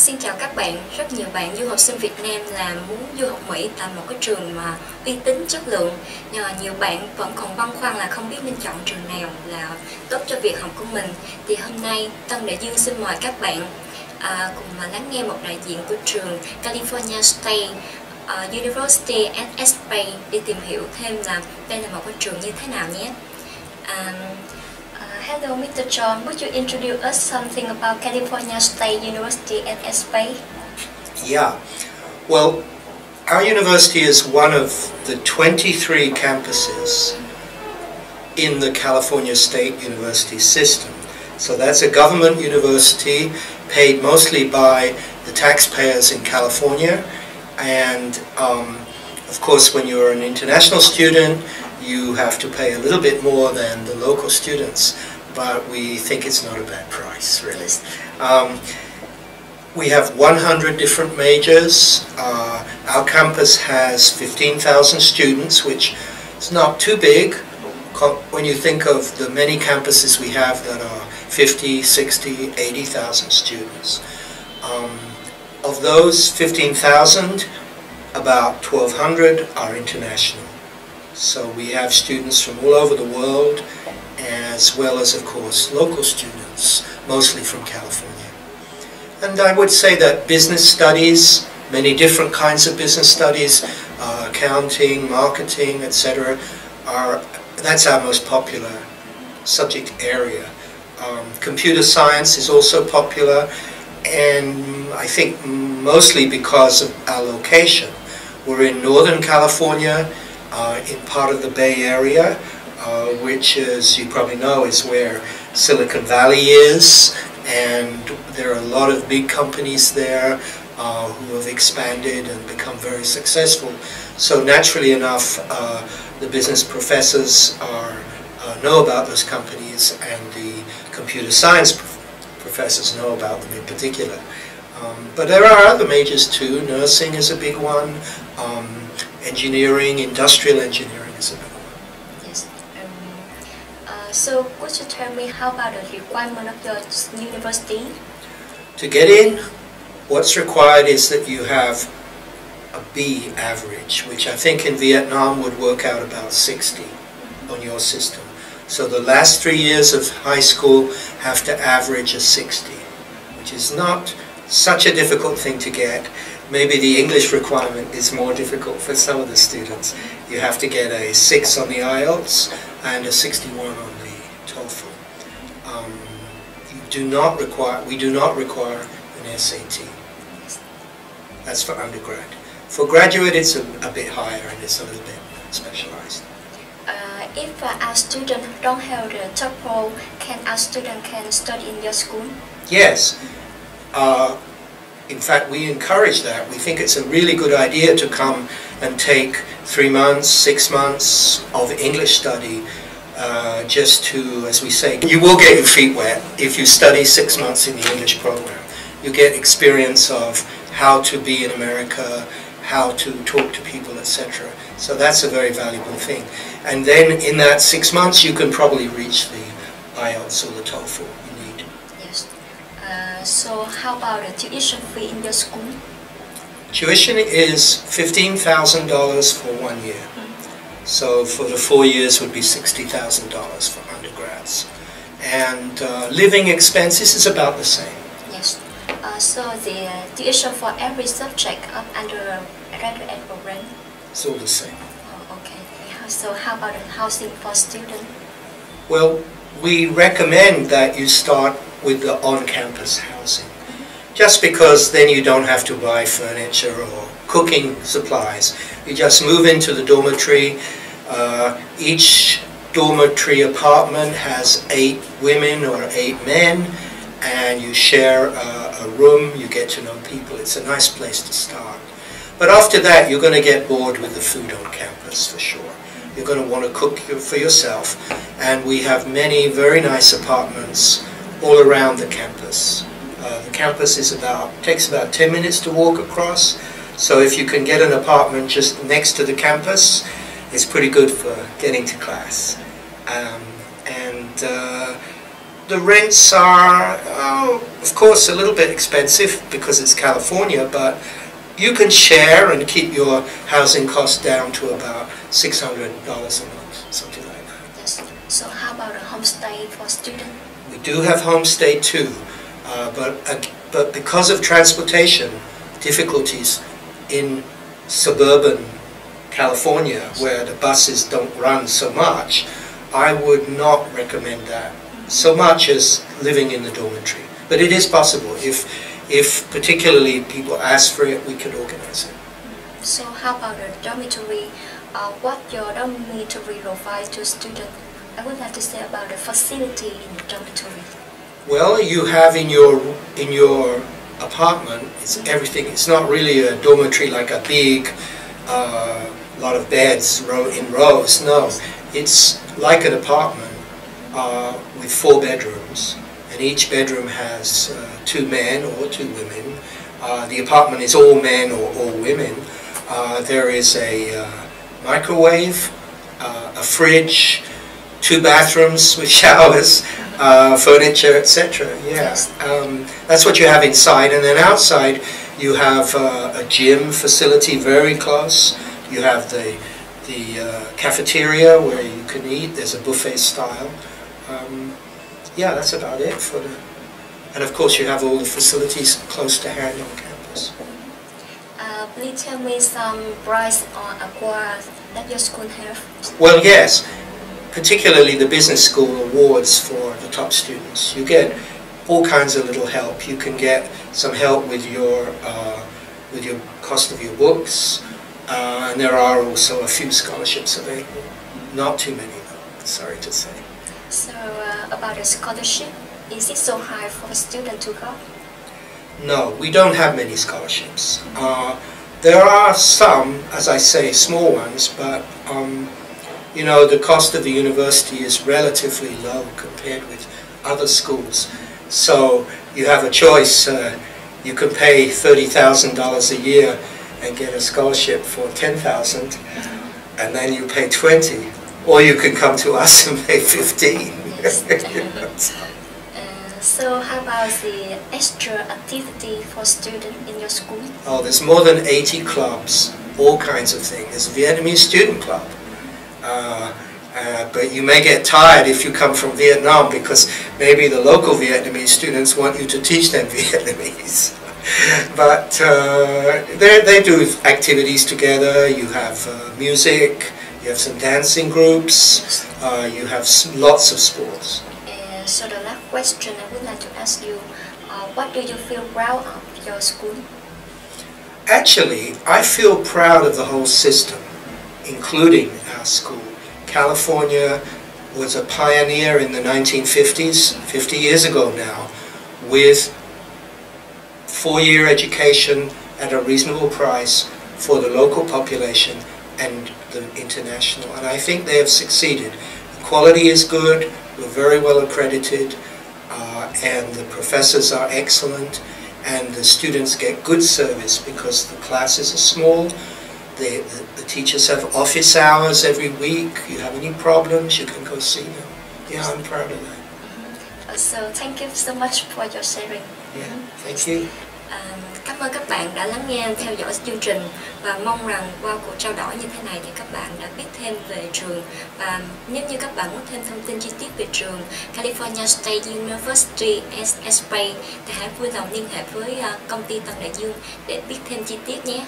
Xin chào các bạn, rất nhiều bạn du học sinh Việt Nam là muốn du học Mỹ tại một cái trường mà uy tín, chất lượng. Nhờ nhiều bạn vẫn còn băn khoăn là không biết nên chọn trường nào là tốt cho việc học của mình. Thì hôm nay Tân và Dương xin mời các bạn cùng mà lắng nghe một đại diện của trường California State University East Bay để tìm hiểu thêm là đây là một cái trường như thế nào nhé. Hello, Mr. John. Would you introduce us something about California State University at East Bay? Yeah. Well, our university is one of the 23 campuses in the California State University system. So that's a government university paid mostly by the taxpayers in California. And of course, when you're an international student, you have to pay a little bit more than the local students, but we think it's not a bad price, really. We have 100 different majors. Our campus has 15,000 students, which is not too big when you think of the many campuses we have that are 50, 60, 80,000 students. Of those 15,000, about 1,200 are international. So we have students from all over the world, as well as, of course, local students, mostly from California. And I would say that business studies, many different kinds of business studies, accounting, marketing, etc., that's our most popular subject area. Computer science is also popular, and I think mostly because of our location. We're in Northern California, in part of the Bay Area, which, as you probably know, is where Silicon Valley is, and there are a lot of big companies there who have expanded and become very successful. So naturally enough, the business professors know about those companies, and the computer science professors know about them in particular. But there are other majors too. Nursing is a big one. Engineering, industrial engineering is a big one. Yes. So could you tell me how about the requirement of your university? To get in, what's required is that you have a B average, which I think in Vietnam would work out about 60 on your system. So the last 3 years of high school have to average a 60, which is not such a difficult thing to get. Maybe the English requirement is more difficult for some of the students. You have to get a 6 on the IELTS and a 61 on the TOEFL. We do not require an SAT. That's for undergrad. For graduate, it's a bit higher and it's a little bit specialized. If our student don't have the TOEFL, can our student study in your school? Yes. In fact, we encourage that. We think it's a really good idea to come and take 3 months, 6 months of English study just to, as we say, you will get your feet wet if you study 6 months in the English program. You get experience of how to be in America, how to talk to people, etc. So that's a very valuable thing. And then in that 6 months, you can probably reach the IELTS or the TOEFL. So how about the tuition fee in your school? Tuition is $15,000 for 1 year. So for the 4 years would be $60,000 for undergrads. And living expenses is about the same. Yes. So the tuition for every subject of undergraduate program? It's all the same. Oh, okay. So how about the housing for students? Well, we recommend that you start with the on-campus housing, just because then you don't have to buy furniture or cooking supplies. You just move into the dormitory. Each dormitory apartment has 8 women or 8 men, and you share a room. You get to know people. It's a nice place to start. But after that, you're going to get bored with the food on campus for sure. You're going to want to cook for yourself, and we have many very nice apartments all around the campus. The campus takes about 10 minutes to walk across, so if you can get an apartment just next to the campus, it's pretty good for getting to class. The rents are, of course, a little bit expensive because it's California, but you can share and keep your housing costs down to about $600 a month, something like that. Yes. So how about a homestay for students? We do have homestay too, but because of transportation difficulties in suburban California, where the buses don't run so much, I would not recommend that so much as living in the dormitory. But it is possible. If particularly people ask for it, we can organize it. So how about the dormitory? What your dormitory provides to students? I would like to say about the facility in the dormitory. Well, you have in your apartment, it's everything. It's not really a dormitory like a big lot of beds in rows. No, it's like an apartment with 4 bedrooms, and each bedroom has 2 men or 2 women. The apartment is all men or all women. There is a microwave, a fridge, 2 bathrooms with showers, furniture, etc. Yeah, that's what you have inside, and then outside you have a gym facility very close. You have the cafeteria where you can eat. There's a buffet style. Yeah, that's about it for the. And of course, you have all the facilities close to hand on campus. Please tell me some prize or awards that your school have. Well, yes. Particularly the business school awards for the top students. You get all kinds of little help. You can get some help with your cost of your books, and there are also a few scholarships available. Not too many, though, sorry to say. So about the scholarship, is it so high for a student to go? No, we don't have many scholarships. There are some, as I say, small ones, but you know, the cost of the university is relatively low compared with other schools. So you have a choice. You can pay $30,000 a year and get a scholarship for $10,000, and then you pay $20,000, or you can come to us and pay $15,000. Yes. So how about the extra activity for students in your school? Oh, there's more than 80 clubs, all kinds of things. There's a Vietnamese student club. But you may get tired if you come from Vietnam, because maybe the local Vietnamese students want you to teach them Vietnamese. But they do activities together. You have music, you have some dancing groups, you have lots of sports. So the last question I would like to ask you, what do you feel proud of your school? Actually, I feel proud of the whole system, including our school. California was a pioneer in the 1950s, 50 years ago now, with 4-year education at a reasonable price for the local population and the international. And I think they have succeeded. The quality is good, we're very well accredited, and the professors are excellent, and the students get good service because the classes are small. The teachers have office hours every week. You have any problems, you can go see them. Yeah, I'm proud of that. So thank you so much for your sharing. Yeah, thank you. Cảm ơn các bạn đã lắng nghe, theo dõi chương trình, và mong rằng qua cuộc trao đổi như thế này thì các bạn đã biết thêm về trường. Và nếu như các bạn muốn thêm thông tin chi tiết về trường California State University East Bay thì hãy vui lòng liên hệ với công ty Tân Đại Dương để biết thêm chi tiết nhé.